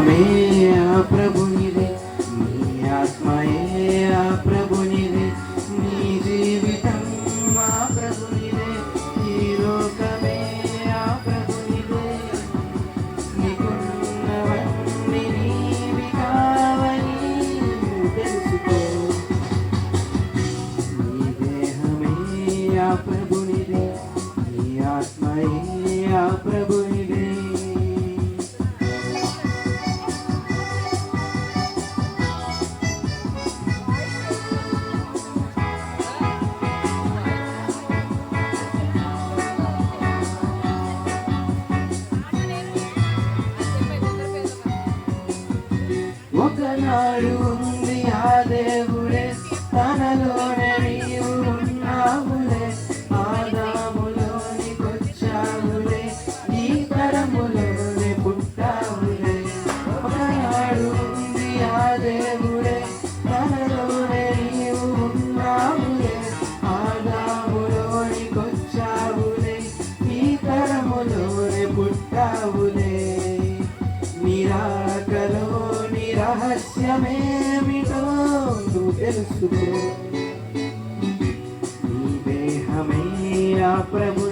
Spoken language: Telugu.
దేహమే ఆ ప్రభునిది, నీ ఆత్మయే ఆ ప్రభునిది, నీ జీవితం ఆ ప్రభునిదే, ఈ లోకమే ఆ ప్రభునిదే. నీకున్నవన్నీ నీవి కావని తెలుసుకో. నీ దేహమే ఆ ప్రభునిది, నీ ఆత్మయే ఆ ప్రభునిది. ఒకనాడు ఉంది ఆ దేవుడే, తనలోనే నీవు ఉన్నావులే, ఆదాములోనికొచ్చావులే, ఈ తరములోనే పుట్టావులే. ఒకనాడు ఉంది ఆ దేవుడే, తనలోనే నీవు ఉన్నావులే, ఆదాములోనికొచ్చావులే, ఈ తరములోనే పుట్టావులే. నిరాకలోని రహస్యమేమిటో నువ్వు తెలుసుకో. నీ దేహమే ఆ ప్రభు